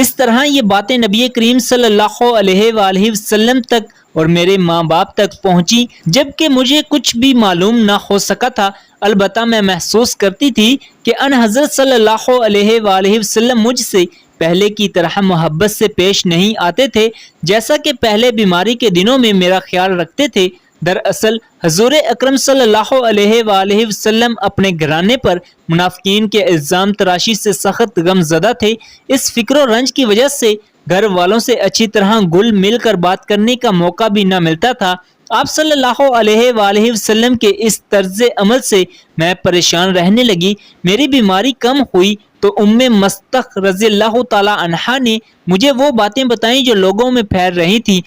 اس طرح یہ باتیں نبی کریم صلی اللہ علیہ وآلہ وسلم تک اور میرے ماں باپ تک پہنچی جبکہ مجھے کچھ بھی معلوم نہ ہو سکا تھا۔ البتہ میں محسوس کرتی تھی کہ ان حضرت صلی اللہ علیہ وآلہ وسلم مجھ سے پہلے کی طرح محبت سے پیش نہیں آتے تھے جیسا کہ پہلے بیماری کے دنوں میں میرا خیال رکھتے تھے۔ دراصل حضور اکرم صلی اللہ علیہ وآلہ وسلم اپنے گھرانے پر منافقین کے الزام تراشی سے سخت غم زدہ تھے۔ اس فکر و رنج کی وجہ سے گھر والوں سے اچھی طرح گل مل کر بات کرنے کا موقع بھی نہ ملتا تھا۔ آپ صلی اللہ علیہ وآلہ وسلم کے اس طرز عمل سے میں پریشان رہنے لگی۔ میری بیماری کم ہوئی تو مستخ رضی اللہ تعالی عنہا نے مجھے وہ باتیں بتائیں جو لوگوں میں پھیل رہی تھی۔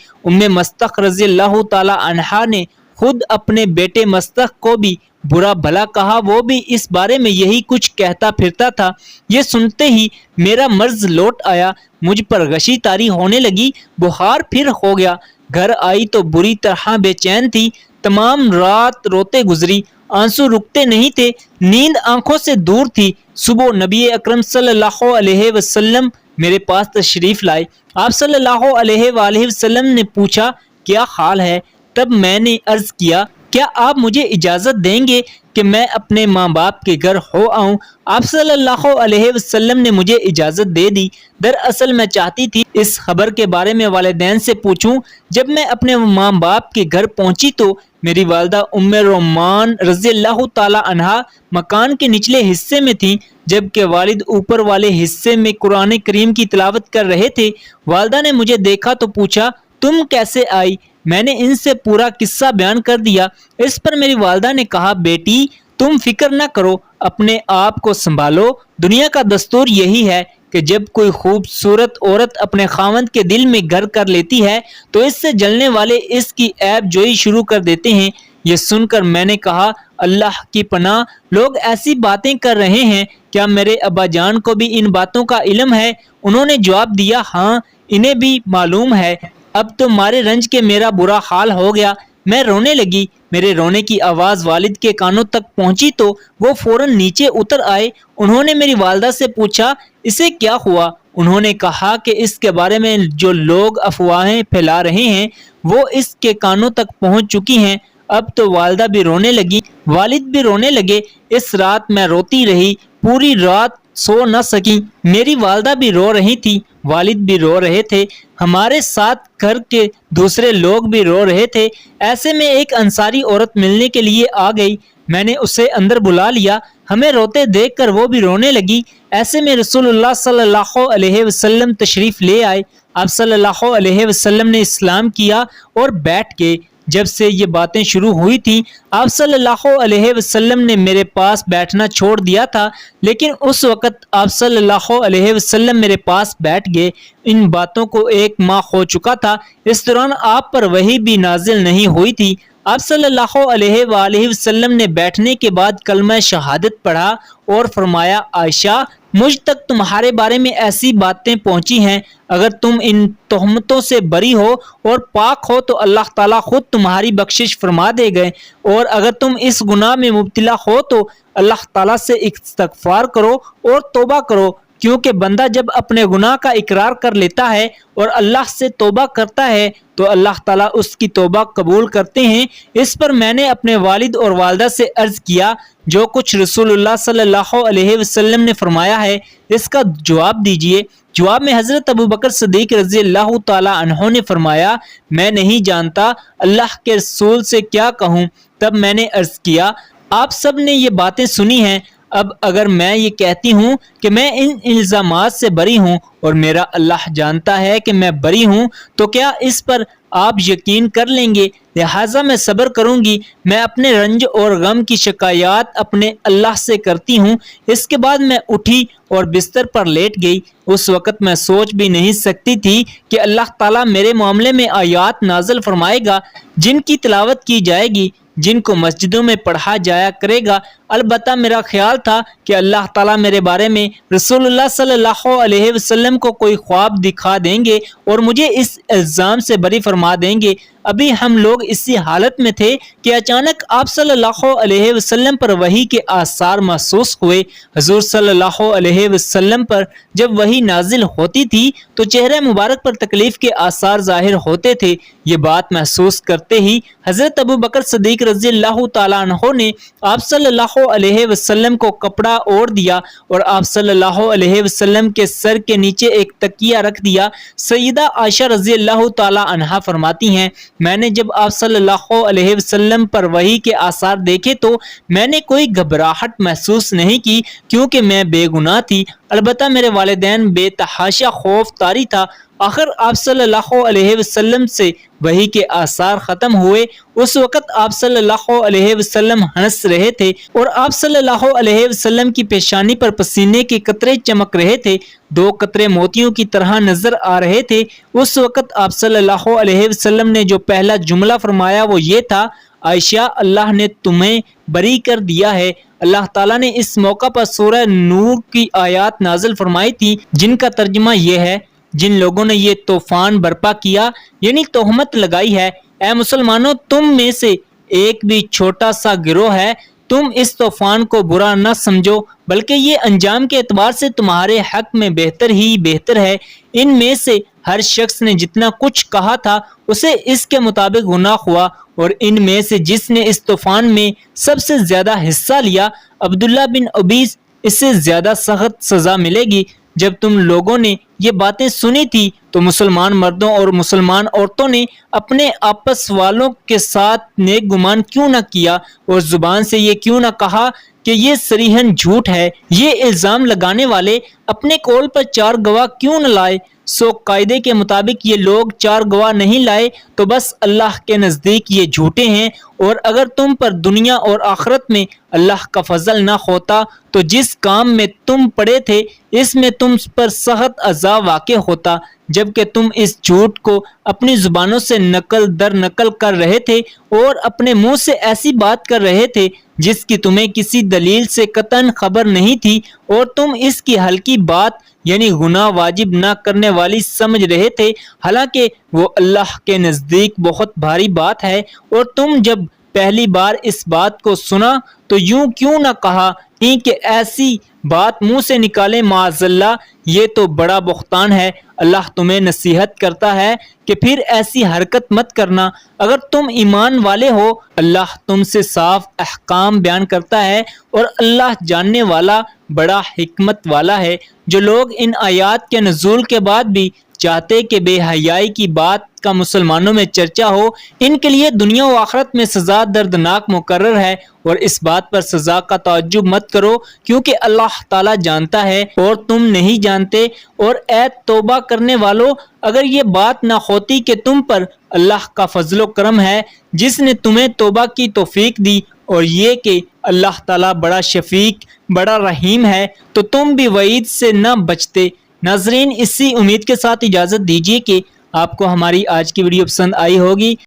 مستخ رضی اللہ تعالی عنہا نے خود اپنے بیٹے مستخ کو بھی برا بھلا کہا، وہ بھی اس بارے میں یہی کچھ کہتا پھرتا تھا۔ یہ سنتے ہی میرا مرض لوٹ آیا، مجھ پر غشی طاری ہونے لگی، بخار پھر ہو گیا۔ گھر آئی تو بری طرح بے چین تھی، تمام رات روتے گزری، آنسو رکتے نہیں تھے، نیند آنکھوں سے دور تھی۔ صبح نبی اکرم صلی اللہ علیہ وسلم میرے پاس تشریف لائے۔ آپ صلی اللہ علیہ وآلہ وسلم نے پوچھا کیا حال ہے؟ تب میں نے عرض کیا کیا آپ مجھے اجازت دیں گے کہ میں اپنے ماں باپ کے گھر ہو آؤں؟ آپ صلی اللہ علیہ وسلم نے مجھے اجازت دے دی۔ دراصل میں چاہتی تھی اس خبر کے بارے میں والدین سے پوچھوں۔ جب میں اپنے ماں باپ کے گھر پہنچی تو میری والدہ ام رومان رضی اللہ تعالی عنہا مکان کے نچلے حصے میں تھیں جبکہ والد اوپر والے حصے میں قرآن کریم کی تلاوت کر رہے تھے۔ والدہ نے مجھے دیکھا تو پوچھا تم کیسے آئی؟ میں نے ان سے پورا قصہ بیان کر دیا۔ اس پر میری والدہ نے کہا بیٹی تم فکر نہ کرو، اپنے آپ کو سنبھالو، دنیا کا دستور یہی ہے کہ جب کوئی خوبصورت عورت اپنے خاوند کے دل میں گھر کر لیتی ہے تو اس سے جلنے والے اس کی عیب جوئی شروع کر دیتے ہیں۔ یہ سن کر میں نے کہا اللہ کی پناہ، لوگ ایسی باتیں کر رہے ہیں، کیا میرے ابا جان کو بھی ان باتوں کا علم ہے؟ انہوں نے جواب دیا ہاں انہیں بھی معلوم ہے۔ اب تو مارے رنج کے میرا برا حال ہو گیا، میں رونے لگی۔ میرے رونے کی آواز والد کے کانوں تک پہنچی تو وہ فوراً نیچے اتر آئے۔ انہوں نے میری والدہ سے پوچھا اسے کیا ہوا؟ انہوں نے کہا کہ اس کے بارے میں جو لوگ افواہیں پھیلا رہے ہیں وہ اس کے کانوں تک پہنچ چکی ہیں۔ اب تو والدہ بھی رونے لگی، والد بھی رونے لگے۔ اس رات میں روتی رہی، پوری رات سو نہ سکی۔ میری والدہ بھی رو رہی تھی، والد بھی رو رہے تھے، ہمارے ساتھ گھر کے دوسرے لوگ بھی رو رہے تھے۔ ایسے میں ایک انصاری عورت ملنے کے لیے آ گئی، میں نے اسے اندر بلا لیا، ہمیں روتے دیکھ کر وہ بھی رونے لگی۔ ایسے میں رسول اللہ صلی اللہ علیہ وسلم تشریف لے آئے۔ آپ صلی اللہ علیہ وسلم نے اسلام کیا اور بیٹھ گئے۔ جب سے یہ باتیں شروع ہوئی تھیں آپ صلی اللہ علیہ وسلم نے میرے پاس بیٹھنا چھوڑ دیا تھا، لیکن اس وقت آپ صلی اللہ علیہ وسلم میرے پاس بیٹھ گئے۔ ان باتوں کو 1 ماہ ہو چکا تھا، اس دوران آپ پر وحی بھی نازل نہیں ہوئی تھی۔ آپ صلی اللہ علیہ وآلہ وسلم نے بیٹھنے کے بعد کلمہ شہادت پڑھا اور فرمایا عائشہ مجھ تک تمہارے بارے میں ایسی باتیں پہنچی ہیں، اگر تم ان تہمتوں سے بری ہو اور پاک ہو تو اللہ تعالیٰ خود تمہاری بخشش فرما دے گئے، اور اگر تم اس گناہ میں مبتلا ہو تو اللہ تعالیٰ سے استغفار کرو اور توبہ کرو، کیونکہ بندہ جب اپنے گناہ کا اقرار کر لیتا ہے اور اللہ سے توبہ کرتا ہے تو اللہ تعالیٰ اس کی توبہ قبول کرتے ہیں۔ اس پر میں نے اپنے والد اور والدہ سے عرض کیا جو کچھ رسول اللہ صلی اللہ علیہ وسلم نے فرمایا ہے اس کا جواب دیجئے۔ جواب میں حضرت ابوبکر صدیق رضی اللہ تعالی عنہ نے فرمایا میں نہیں جانتا اللہ کے رسول سے کیا کہوں۔ تب میں نے عرض کیا آپ سب نے یہ باتیں سنی ہیں، اب اگر میں یہ کہتی ہوں کہ میں ان الزامات سے بری ہوں اور میرا اللہ جانتا ہے کہ میں بری ہوں تو کیا اس پر آپ یقین کر لیں گے؟ لہٰذا میں صبر کروں گی، میں اپنے رنج اور غم کی شکایات اپنے اللہ سے کرتی ہوں۔ اس کے بعد میں اٹھی اور بستر پر لیٹ گئی۔ اس وقت میں سوچ بھی نہیں سکتی تھی کہ اللہ تعالیٰ میرے معاملے میں آیات نازل فرمائے گا جن کی تلاوت کی جائے گی، جن کو مسجدوں میں پڑھا جایا کرے گا۔ البتہ میرا خیال تھا کہ اللہ تعالیٰ میرے بارے میں رسول اللہ صلی اللہ علیہ وسلم کو کوئی خواب دکھا دیں گے اور مجھے اس الزام سے بری فرما دیں گے۔ ابھی ہم لوگ اسی حالت میں تھے کہ اچانک آپ صلی اللہ علیہ وسلم پر وحی کے آثار محسوس ہوئے۔ حضور صلی اللہ علیہ وسلم پر جب وحی نازل ہوتی تھی تو چہرہ مبارک پر تکلیف کے آثار ظاہر ہوتے تھے۔ یہ بات محسوس کرتے ہی حضرت ابو بکر صدیق رضی اللہ تعالیٰ عنہ نے آپ صلی اللہ علیہ وسلم کو کپڑا اوڑھ دیا اور آپ صلی اللہ علیہ وسلم کے سر کے نیچے ایک تکیہ رکھ دیا۔ سیدہ عائشہ رضی اللہ تعالیٰ عنہا فرماتی ہیں، میں نے جب آپ صلی اللہ علیہ وسلم پر وحی کے آثار دیکھے تو میں نے کوئی گھبراہٹ محسوس نہیں کی کیونکہ میں بے گناہ تھی، البتہ میرے والدین بے تحاشا خوف طاری تھا۔ آخر آپ صلی اللہ علیہ وسلم سے وحی کے آثار ختم ہوئے۔ اس وقت آپ صلی اللہ علیہ وسلم ہنس رہے تھے اور آپ صلی اللہ علیہ وسلم کی پیشانی پر پسینے کے قطرے چمک رہے تھے، 2 قطرے موتیوں کی طرح نظر آ رہے تھے۔ اس وقت آپ صلی اللہ علیہ وسلم نے جو پہلا جملہ فرمایا وہ یہ تھا، عائشہ اللہ نے تمہیں بری کر دیا ہے۔ اللہ تعالیٰ نے اس موقع پر سورہ نور کی آیات نازل فرمائی تھی جن کا ترجمہ یہ ہے، جن لوگوں نے یہ طوفان برپا کیا یعنی تہمت لگائی ہے، اے مسلمانوں تم میں سے ایک بھی چھوٹا سا گروہ ہے، تم اس طوفان کو برا نہ سمجھو بلکہ یہ انجام کے اعتبار سے تمہارے حق میں بہتر ہی بہتر ہے۔ ان میں سے ہر شخص نے جتنا کچھ کہا تھا اسے اس کے مطابق گناہ ہوا، اور ان میں سے جس نے اس طوفان میں سب سے زیادہ حصہ لیا، عبداللہ بن ابی، اس سے زیادہ سخت سزا ملے گی۔ جب تم لوگوں نے یہ باتیں سنی تھی تو مسلمان مردوں اور مسلمان عورتوں نے اپنے آپس والوں کے ساتھ نیک گمان کیوں نہ کیا اور زبان سے یہ کیوں نہ کہا کہ یہ صریحاً جھوٹ ہے؟ یہ الزام لگانے والے اپنے قول پر 4 گواہ کیوں نہ لائے؟ سو قاعدے کے مطابق یہ لوگ 4 گواہ نہیں لائے تو بس اللہ کے نزدیک یہ جھوٹے ہیں، اور اگر تم پر دنیا اور آخرت میں اللہ کا فضل نہ ہوتا تو جس کام میں تم پڑے تھے اس میں تم پر سخت عذاب واقع ہوتا، جبکہ تم اس جھوٹ کو اپنی زبانوں سے نقل در نقل کر رہے تھے اور اپنے منہ سے ایسی بات کر رہے تھے جس کی تمہیں کسی دلیل سے قطعاً خبر نہیں تھی، اور تم اس کی ہلکی بات یعنی گناہ واجب نہ کرنے والی سمجھ رہے تھے، حالانکہ وہ اللہ کے نزدیک بہت بھاری بات ہے۔ اور تم جب پہلی بار اس بات کو سنا تو یوں کیوں نہ کہا کہ ایسی بات منہ سے نکالے، معاذ اللہ، یہ تو بڑا بہتان ہے۔ اللہ تمہیں نصیحت کرتا ہے کہ پھر ایسی حرکت مت کرنا اگر تم ایمان والے ہو۔ اللہ تم سے صاف احکام بیان کرتا ہے اور اللہ جاننے والا بڑا حکمت والا ہے۔ جو لوگ ان آیات کے نزول کے بعد بھی چاہتے کہ بے حیائی کی بات کا مسلمانوں میں چرچا ہو، ان کے لیے دنیا و آخرت میں سزا دردناک مقرر ہے، اور اس بات پر سزا کا تعجب مت کرو کیونکہ اللہ تعالیٰ جانتا ہے اور تم نہیں جانتے۔ اور اے توبہ کرنے والو، اگر یہ بات نہ ہوتی کہ تم پر اللہ کا فضل و کرم ہے جس نے تمہیں توبہ کی توفیق دی، اور یہ کہ اللہ تعالیٰ بڑا شفیق بڑا رحیم ہے، تو تم بھی وعید سے نہ بچتے۔ ناظرین، اسی امید کے ساتھ اجازت دیجیے کہ آپ کو ہماری آج کی ویڈیو پسند آئی ہوگی۔